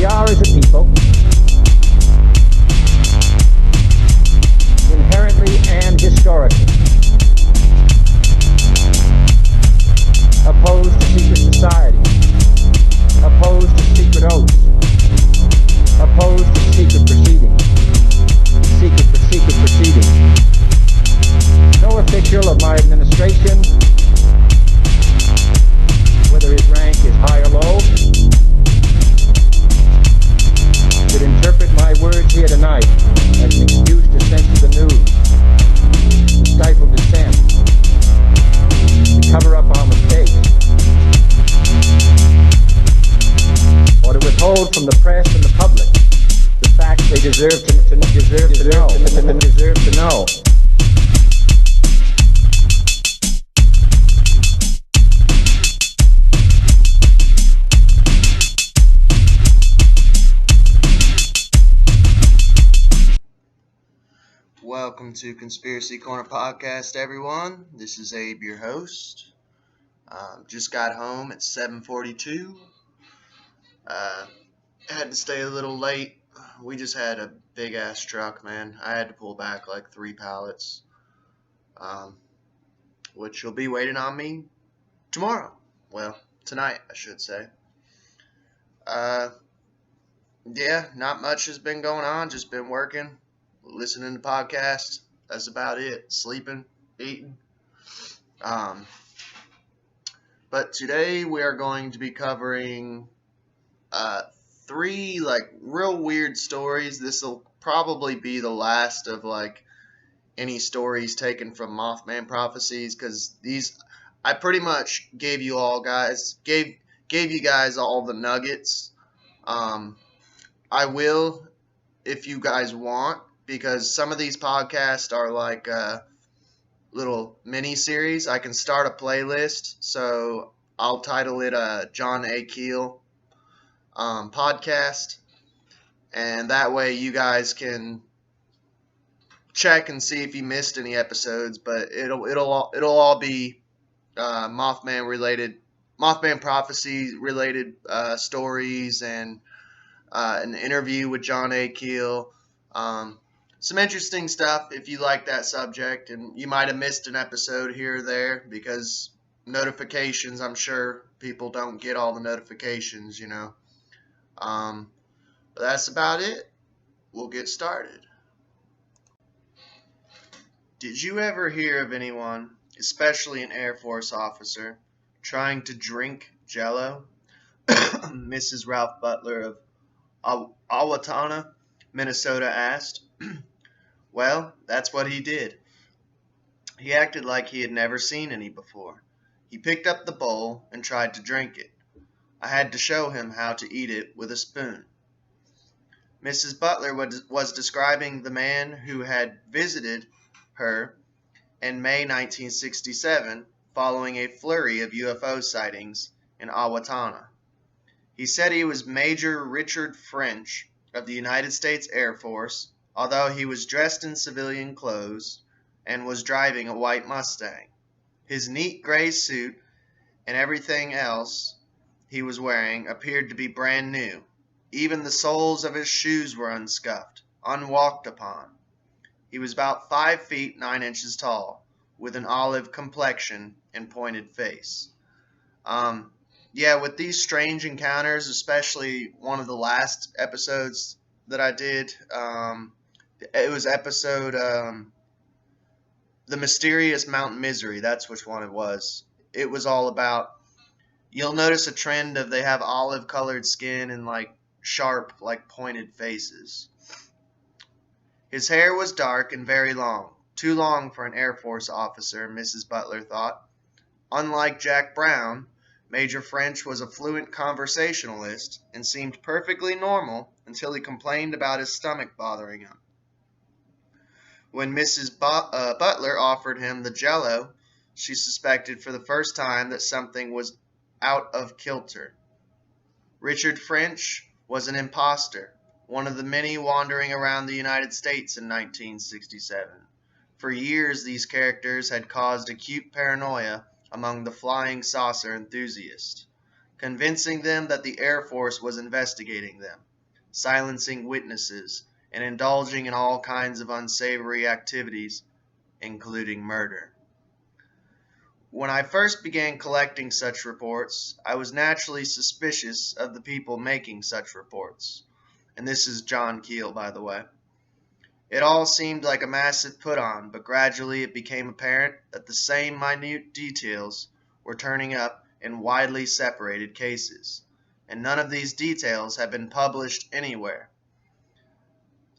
We are, as a people, inherently and historically opposed to secret society, opposed to secret oaths, opposed to secret proceedings, secret proceedings. No official of my administration, whether his rank is high or low, should interpret my words here tonight as an excuse to censor the news, to stifle dissent, to cover up our mistakes, or to withhold from the press and the public the facts they deserve to know. Welcome to Conspiracy Corner Podcast, everyone. This is Abe, your host. Just got home at 7:42. Had to stay a little late. We just had a big-ass truck, man. I had to pull back like 3 pallets, which will be waiting on me tomorrow. Well, tonight, I should say. Yeah, not much has been going on. Just been working, listening to podcasts. That's about it. Sleeping, eating. But today we are going to be covering 3 real weird stories. This will probably be the last of any stories taken from Mothman prophecies, because I pretty much gave you guys all the nuggets. I will, if you guys want, because some of these podcasts are like little mini series. I can start a playlist, so I'll title it John A. Keel podcast, and that way you guys can check and see if you missed any episodes. But it'll all be Mothman prophecy related stories, and an interview with John A. Keel. Some interesting stuff if you like that subject, and you might have missed an episode here or there because notifications. I'm sure people don't get all the notifications, But that's about it. We'll get started. Did you ever hear of anyone, especially an Air Force officer, trying to drink Jell-O? Mrs. Ralph Butler of Owatonna, Minnesota asked. Well, that's what he did. He acted like he had never seen any before. He picked up the bowl and tried to drink it. I had to show him how to eat it with a spoon. Mrs. Butler was describing the man who had visited her in May 1967 following a flurry of UFO sightings in Owatonna. He said he was Major Richard French of the United States Air Force, although he was dressed in civilian clothes and was driving a white Mustang. His neat gray suit and everything else he was wearing appeared to be brand new. Even the soles of his shoes were unscuffed, unwalked upon. He was about 5 feet 9 inches tall, with an olive complexion and pointed face. Yeah, with these strange encounters, especially one of the last episodes that I did, it was episode The Mysterious Mountain Misery. That's which one it was. It was all about, you'll notice a trend of they have olive colored skin and sharp, pointed faces. His hair was dark and very long, too long for an Air Force officer, Mrs. Butler thought. Unlike Jack Brown, Major French was a fluent conversationalist and seemed perfectly normal until he complained about his stomach bothering him. When Mrs. Butler offered him the Jell-O, she suspected for the first time that something was out of kilter. Richard French was an imposter, one of the many wandering around the United States in 1967. For years, these characters had caused acute paranoia among the flying saucer enthusiasts, convincing them that the Air Force was investigating them. silencing witnesses, and indulging in all kinds of unsavory activities, including murder. When I first began collecting such reports, I was naturally suspicious of the people making such reports. And this is John Keel, by the way. It all seemed like a massive put on, but gradually it became apparent that the same minute details were turning up in widely separated cases, and none of these details had been published anywhere,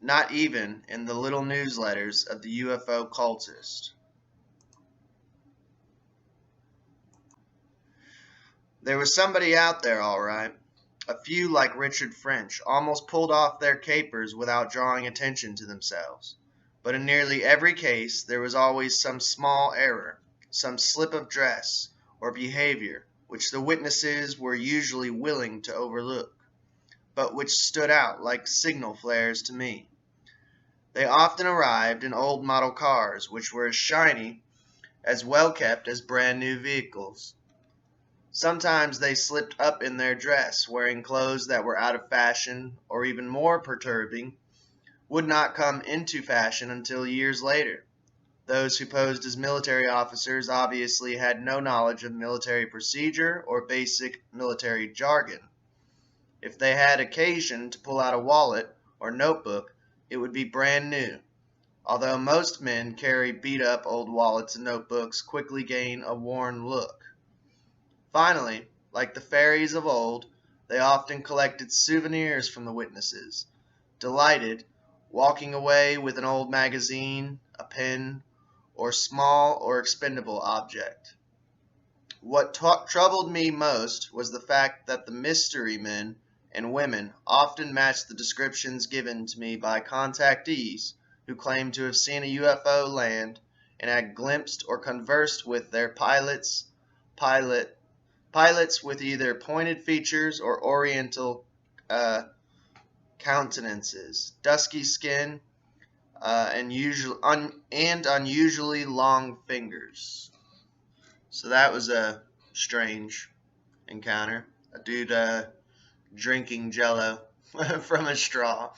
not even in the little newsletters of the UFO cultist. There was somebody out there, all right. A few, like Richard French, almost pulled off their capers without drawing attention to themselves. But in nearly every case, there was always some small error, some slip of dress or behavior which the witnesses were usually willing to overlook, but which stood out like signal flares to me. They often arrived in old model cars which were as shiny, as well kept as brand new vehicles. Sometimes they slipped up in their dress, wearing clothes that were out of fashion, or even more perturbing, would not come into fashion until years later. Those who posed as military officers obviously had no knowledge of military procedure or basic military jargon. If they had occasion to pull out a wallet or notebook, it would be brand new. Although most men carry beat-up old wallets and notebooks quickly gain a worn look. Finally, like the fairies of old, they often collected souvenirs from the witnesses, delighted, walking away with an old magazine, a pen, or small or expendable object. What troubled me most was the fact that the mystery men and women often matched the descriptions given to me by contactees who claimed to have seen a UFO land and had glimpsed or conversed with their pilots with either pointed features or oriental countenances, dusky skin, and unusually long fingers. So that was a strange encounter. A dude drinking Jello from a straw.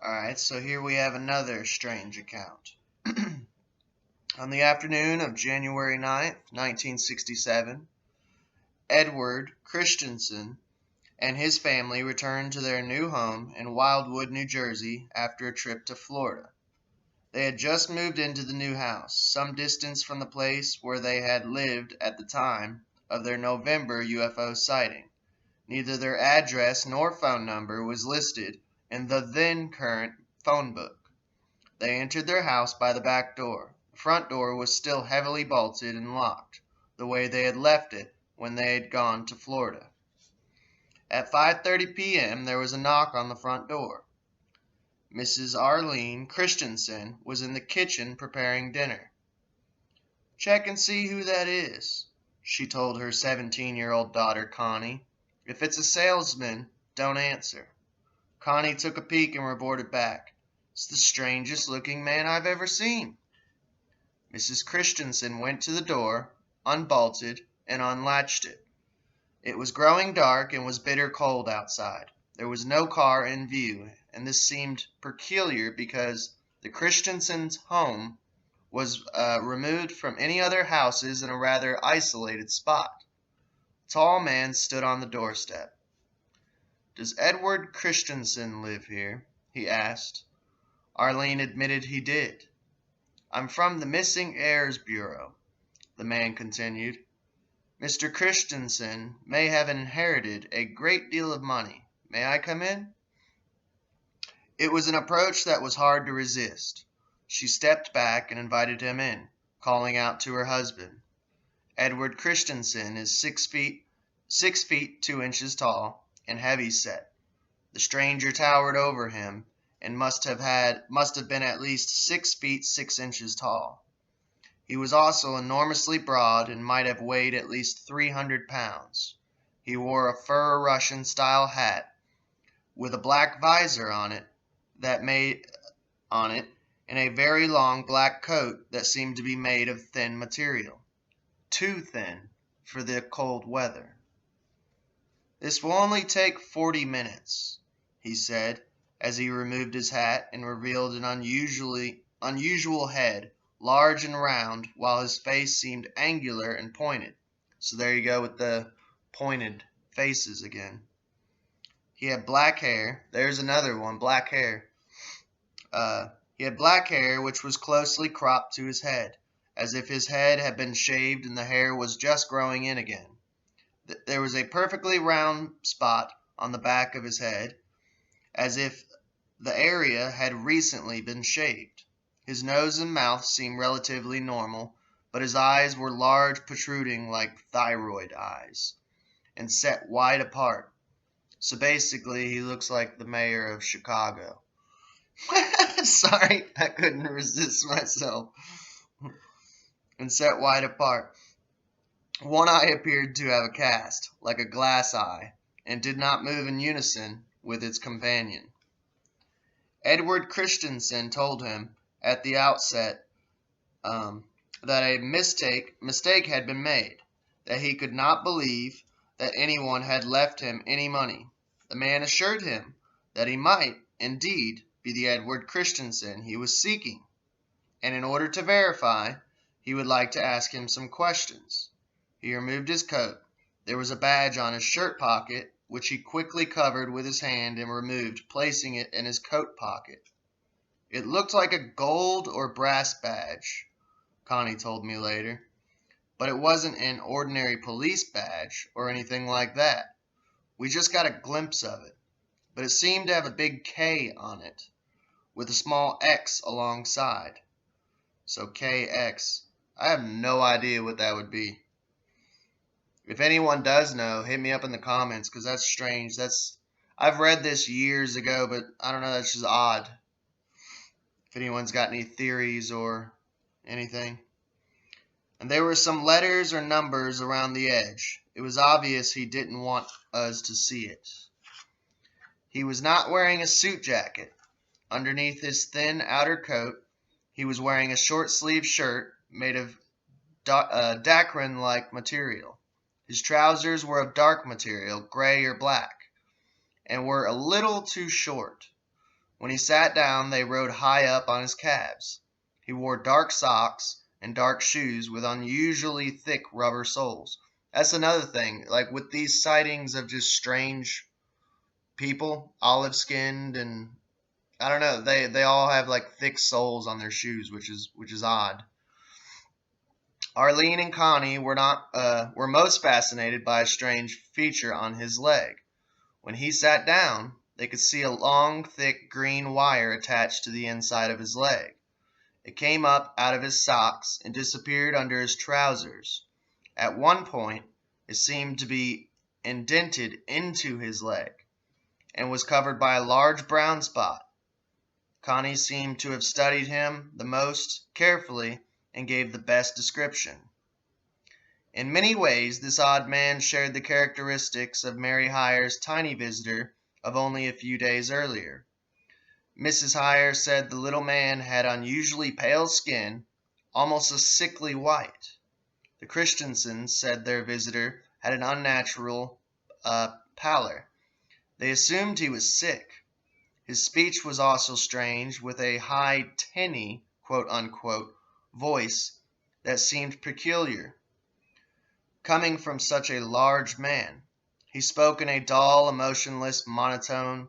Alright, so here we have another strange account. On the afternoon of January 9th, 1967, Edward Christensen and his family returned to their new home in Wildwood, New Jersey after a trip to Florida. They had just moved into the new house, some distance from the place where they had lived at the time of their November UFO sighting. Neither their address nor phone number was listed in the then current phone book. They entered their house by the back door. The front door was still heavily bolted and locked, the way they had left it when they had gone to Florida. At 5:30 p.m. there was a knock on the front door. Mrs. Arlene Christensen was in the kitchen preparing dinner. "Check and see who that is," she told her 17-year-old daughter Connie. "If it's a salesman, don't answer." Connie took a peek and reported back, "It's the strangest looking man I've ever seen." Mrs. Christensen went to the door, unbolted, and unlatched it. It was growing dark and was bitter cold outside. There was no car in view, and this seemed peculiar because the Christensens' home was removed from any other houses in a rather isolated spot. A tall man stood on the doorstep. "Does Edward Christensen live here?" he asked. Arlene admitted he did. "I'm from the Missing Heirs Bureau," the man continued. "Mr. Christensen may have inherited a great deal of money. May I come in?" It was an approach that was hard to resist. She stepped back and invited him in, calling out to her husband. Edward Christensen is 6 feet 2 inches tall, and heavy set. The stranger towered over him and must have been at least 6 feet 6 inches tall. He was also enormously broad and might have weighed at least 300 pounds. He wore a fur Russian-style hat with a black visor on it, and a very long black coat that seemed to be made of thin material, too thin for the cold weather. "This will only take 40 minutes," he said, as he removed his hat and revealed an unusual head, large and round, while his face seemed angular and pointed. So there you go with the pointed faces again. He had black hair. There's another one, black hair. He had black hair which was closely cropped to his head, as if his head had been shaved and the hair was just growing in again. There was a perfectly round spot on the back of his head, as if the area had recently been shaved. His nose and mouth seemed relatively normal, but his eyes were large, protruding like thyroid eyes, and set wide apart. So basically, he looks like the mayor of Chicago. Sorry, I couldn't resist myself. And set wide apart. One eye appeared to have a cast, like a glass eye, and did not move in unison with its companion. Edward Christensen told him at the outset that a mistake had been made, that he could not believe that anyone had left him any money. The man assured him that he might, indeed, be the Edward Christensen he was seeking, and in order to verify, he would like to ask him some questions. He removed his coat. There was a badge on his shirt pocket, which he quickly covered with his hand and removed, placing it in his coat pocket. It looked like a gold or brass badge, Connie told me later, but it wasn't an ordinary police badge or anything like that. We just got a glimpse of it, but it seemed to have a big K on it, with a small X alongside. So KX. I have no idea what that would be. If anyone does know, hit me up in the comments, because that's strange. I've read this years ago, but I don't know, that's just odd. If anyone's got any theories or anything. And there were some letters or numbers around the edge. It was obvious he didn't want us to see it. He was not wearing a suit jacket. Underneath his thin outer coat, he was wearing a short-sleeved shirt made of dacron-like material. His trousers were of dark material, gray or black, and were a little too short. When he sat down, they rode high up on his calves. He wore dark socks and dark shoes with unusually thick rubber soles. That's another thing, like with these sightings of just strange people, olive-skinned, and I don't know, they all have like thick soles on their shoes, which is odd. Arlene and Connie were most fascinated by a strange feature on his leg. When he sat down, they could see a long, thick green wire attached to the inside of his leg. It came up out of his socks and disappeared under his trousers. At one point, it seemed to be indented into his leg and was covered by a large brown spot. Connie seemed to have studied him the most carefully and gave the best description. In many ways, this odd man shared the characteristics of Mary Hyer's tiny visitor of only a few days earlier. Mrs. Hyer said the little man had unusually pale skin, almost a sickly white. The Christensens said their visitor had an unnatural pallor. They assumed he was sick. His speech was also strange, with a high, tinny, quote-unquote, voice that seemed peculiar, coming from such a large man. He spoke in a dull, emotionless monotone,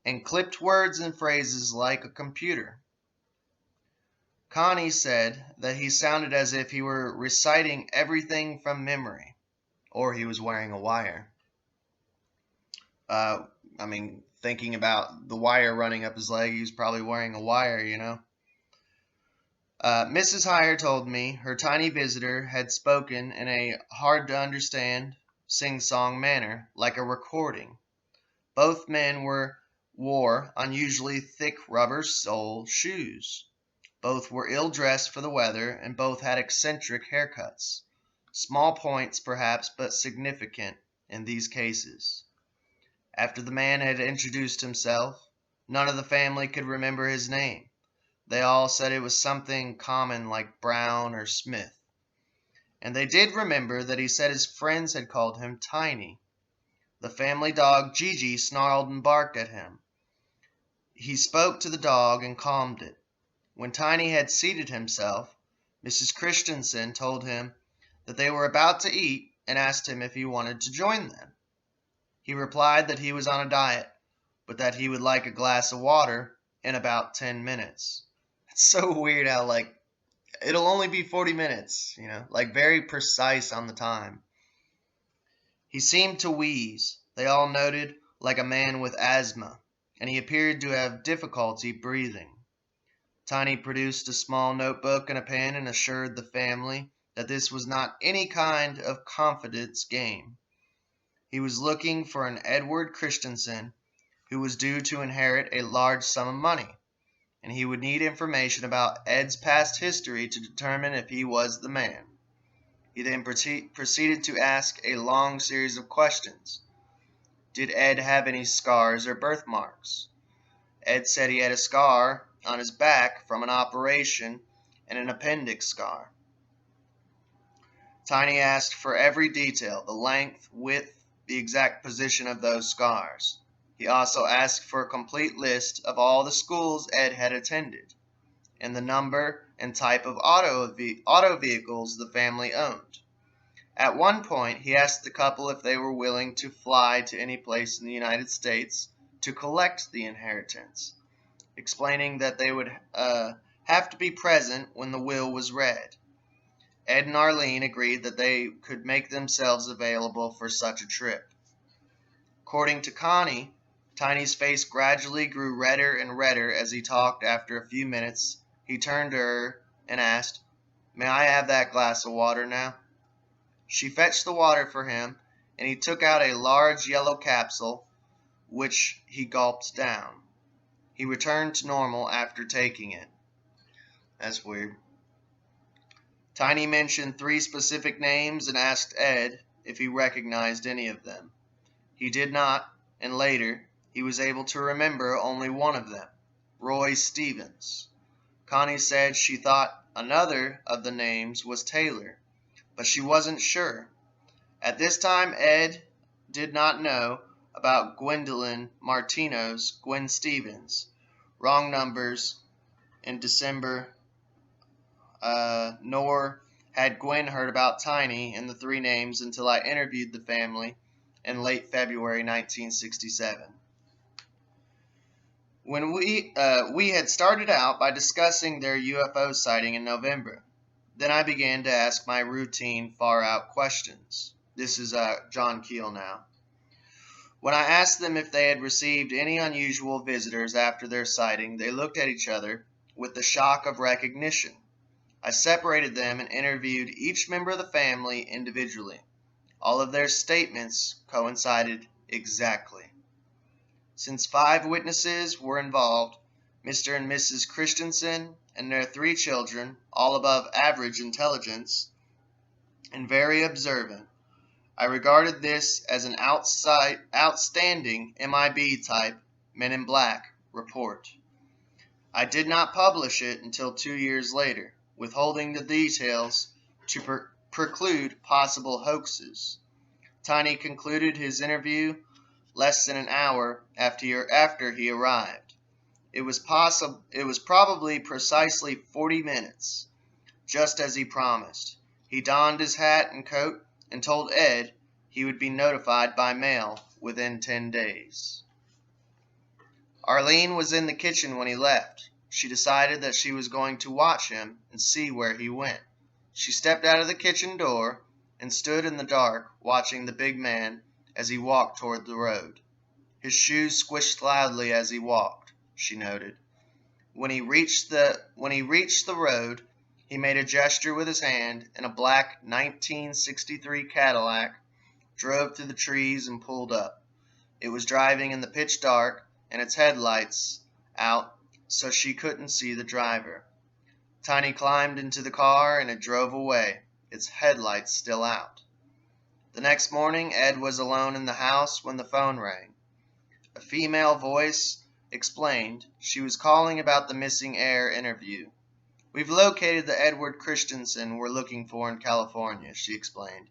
and clipped words and phrases like a computer. Connie said that he sounded as if he were reciting everything from memory, or he was wearing a wire. Thinking about the wire running up his leg, he was probably wearing a wire, you know. Mrs. Hyer told me her tiny visitor had spoken in a hard-to-understand, sing-song manner, like a recording. Both men wore unusually thick rubber-sole shoes. Both were ill-dressed for the weather, and both had eccentric haircuts. Small points, perhaps, but significant in these cases. After the man had introduced himself, none of the family could remember his name. They all said it was something common like Brown or Smith. And they did remember that he said his friends had called him Tiny. The family dog Gigi snarled and barked at him. He spoke to the dog and calmed it. When Tiny had seated himself, Mrs. Christensen told him that they were about to eat and asked him if he wanted to join them. He replied that he was on a diet, but that he would like a glass of water in about 10 minutes. It's so weird how, it'll only be 40 minutes, very precise on the time. He seemed to wheeze, they all noted, like a man with asthma, and he appeared to have difficulty breathing. Tiny produced a small notebook and a pen and assured the family that this was not any kind of confidence game. He was looking for an Edward Christensen who was due to inherit a large sum of money, and he would need information about Ed's past history to determine if he was the man. He then proceeded to ask a long series of questions. Did Ed have any scars or birthmarks? Ed said he had a scar on his back from an operation and an appendix scar. Tiny asked for every detail, the length, width, the exact position of those scars. He also asked for a complete list of all the schools Ed had attended, and the number and type of auto vehicles the family owned. At one point, he asked the couple if they were willing to fly to any place in the United States to collect the inheritance, explaining that they would have to be present when the will was read. Ed and Arlene agreed that they could make themselves available for such a trip. According to Connie, Tiny's face gradually grew redder and redder as he talked. After a few minutes, he turned to her and asked, "May I have that glass of water now?" She fetched the water for him, and he took out a large yellow capsule, which he gulped down. He returned to normal after taking it. That's weird. Tiny mentioned 3 specific names and asked Ed if he recognized any of them. He did not, and later, he was able to remember only one of them, Roy Stevens. Connie said she thought another of the names was Taylor, but she wasn't sure. At this time, Ed did not know about Gwendolyn Martino's Gwen Stevens, wrong numbers in December, nor had Gwen heard about Tiny and the 3 names until I interviewed the family in late February 1967. When we had started out by discussing their UFO sighting in November. Then I began to ask my routine far-out questions. This is John Keel now. When I asked them if they had received any unusual visitors after their sighting, they looked at each other with the shock of recognition. I separated them and interviewed each member of the family individually. All of their statements coincided exactly. Since 5 witnesses were involved, Mr. and Mrs. Christensen and their 3 children, all above average intelligence and very observant, I regarded this as an outstanding M.I.B type Men in Black report. I did not publish it until 2 years later, withholding the details to preclude possible hoaxes. Tiny concluded his interview less than an hour after he arrived. It was probably precisely 40 minutes, just as he promised. He donned his hat and coat and told Ed he would be notified by mail within 10 days. Arlene was in the kitchen when he left. She decided that she was going to watch him and see where he went. She stepped out of the kitchen door and stood in the dark watching the big man as he walked toward the road. His shoes squished loudly as he walked, she noted. When he reached the road, he made a gesture with his hand, and a black 1963 Cadillac drove through the trees and pulled up. It was driving in the pitch dark, and its headlights out, so she couldn't see the driver. Tiny climbed into the car, and it drove away, its headlights still out. The next morning, Ed was alone in the house when the phone rang. A female voice explained she was calling about the missing heir interview. "We've located the Edward Christensen we're looking for in California," she explained.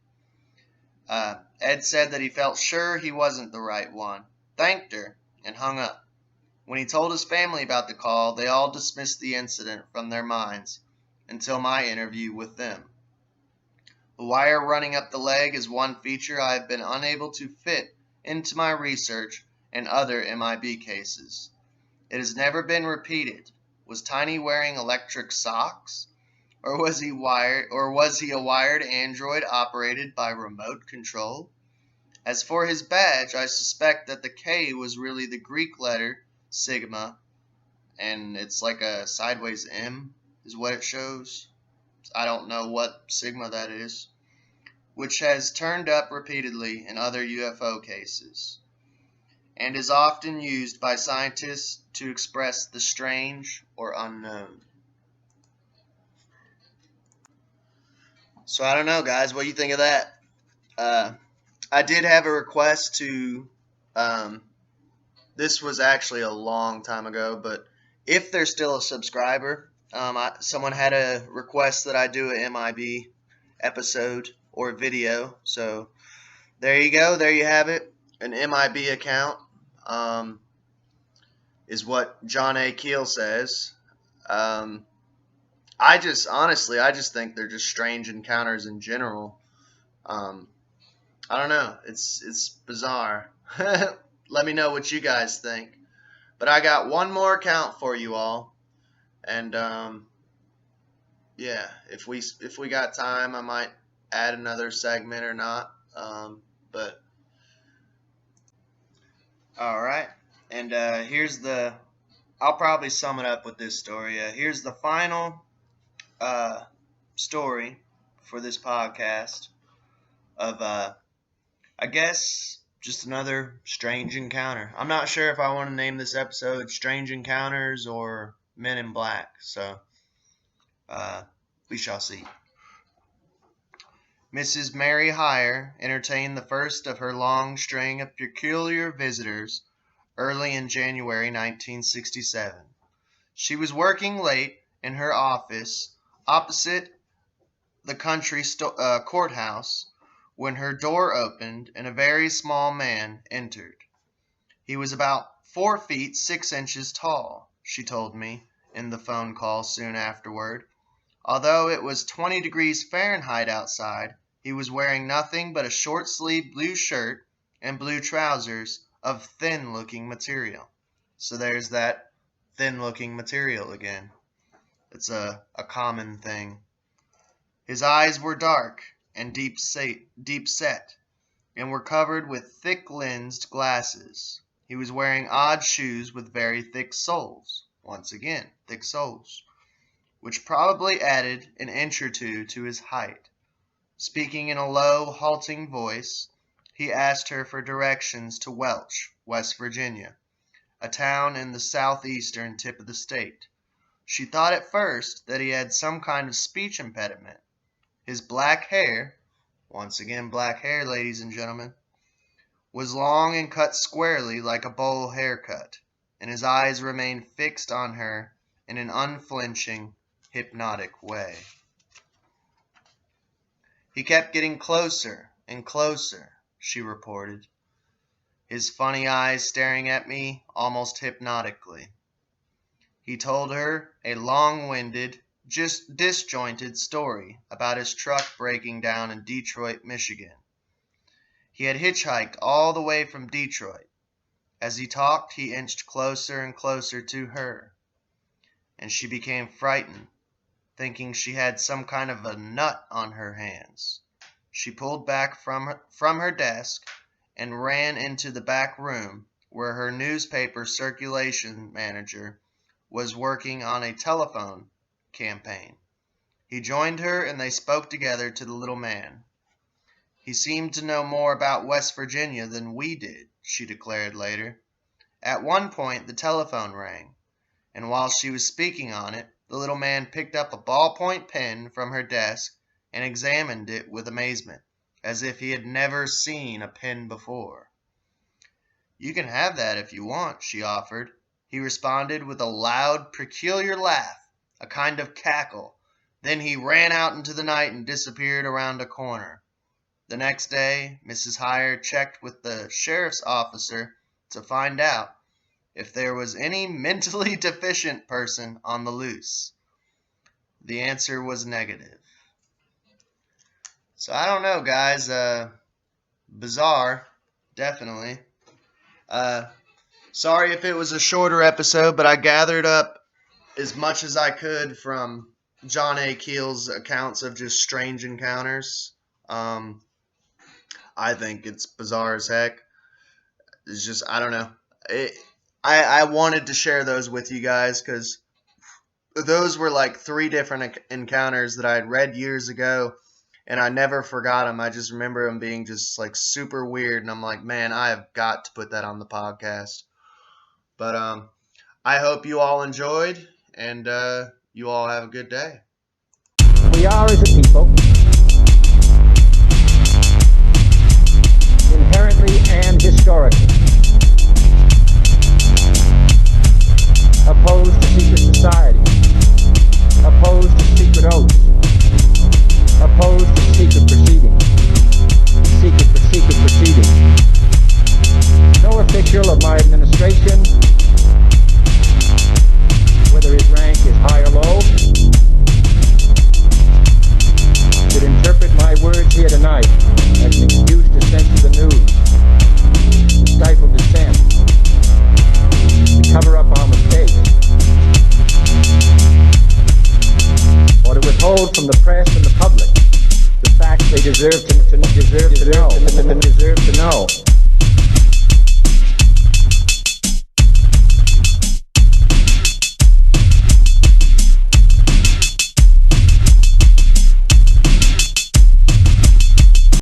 Ed said that he felt sure he wasn't the right one, thanked her, and hung up. When he told his family about the call, they all dismissed the incident from their minds until my interview with them. The wire running up the leg is one feature I have been unable to fit into my research and other M.I.B cases. It has never been repeated. Was Tiny wearing electric socks? Or was he a wired android operated by remote control? As for his badge, I suspect that the K was really the Greek letter sigma, and it's like a sideways M is what it shows. I don't know what sigma that is, which has turned up repeatedly in other U.F.O cases, and is often used by scientists to express the strange or unknown. So I don't know, guys. What do you think of that? I did have a request to. This was actually a long time ago, but if there's still a subscriber, someone had a request that I do an M.I.B episode or video. So there you go. There you have it. An M.I.B account is what John A. Keel says. I just think they're just strange encounters in general. I don't know. It's bizarre. Let me know what you guys think. But I got one more account for you all, and yeah, if we got time, I might add another segment or not. But all right, and I'll probably sum it up with this story. Here's the final story for this podcast of I guess just another strange encounter. I'm not sure if I want to name this episode Strange Encounters or Men in Black, so we shall see. Mrs. Mary Hire entertained the first of her long string of peculiar visitors early in January 1967. She was working late in her office opposite the country courthouse when her door opened and a very small man entered. He was about 4 feet 6 inches tall, she told me in the phone call soon afterward. Although it was 20 degrees Fahrenheit outside, he was wearing nothing but a short-sleeved blue shirt and blue trousers of thin-looking material. So there's that thin-looking material again. It's a common thing. His eyes were dark and deep set, and were covered with thick-lensed glasses. He was wearing odd shoes with very thick soles. Once again, thick soles, which probably added an inch or two to his height. Speaking in a low, halting voice, he asked her for directions to Welch, West Virginia, a town in the southeastern tip of the state. She thought at first that he had some kind of speech impediment. His black hair, once again black hair, ladies and gentlemen, was long and cut squarely like a bowl haircut, and his eyes remained fixed on her in an unflinching, hypnotic way. He kept getting closer and closer, she reported, his funny eyes staring at me almost hypnotically. He told her a long-winded, just disjointed story about his truck breaking down in Detroit, Michigan. He had hitchhiked all the way from Detroit. As he talked, he inched closer and closer to her, and she became frightened, thinking she had some kind of a nut on her hands. She pulled back from her desk and ran into the back room where her newspaper circulation manager was working on a telephone campaign. He joined her and they spoke together to the little man. He seemed to know more about West Virginia than we did, she declared later. At one point the telephone rang, and while she was speaking on it, the little man picked up a ballpoint pen from her desk and examined it with amazement, as if he had never seen a pen before. You can have that if you want, she offered. He responded with a loud, peculiar laugh, a kind of cackle. Then he ran out into the night and disappeared around a corner. The next day, Mrs. Heyer checked with the sheriff's officer to find out if there was any mentally deficient person on the loose. The answer was negative. So I don't know, guys. Bizarre, definitely. Sorry if it was a shorter episode, but I gathered up as much as I could from John A. Keel's accounts of just strange encounters. I think it's bizarre as heck. It's just, I don't know. I wanted to share those with you guys because those were like 3 different encounters that I had read years ago, and I never forgot them. I just remember them being just like super weird, and I'm like, man, I have got to put that on the podcast. But I hope you all enjoyed, and you all have a good day. We are, as a people, inherently and historically opposed to secret society, opposed to secret oaths, opposed to secret proceedings. No official of my administration, whether his rank is high or low, should interpret my words here tonight as an excuse to censor the news, to stifle dissent, to cover up our mistakes, or to withhold from the press and the public the facts they deserve to know.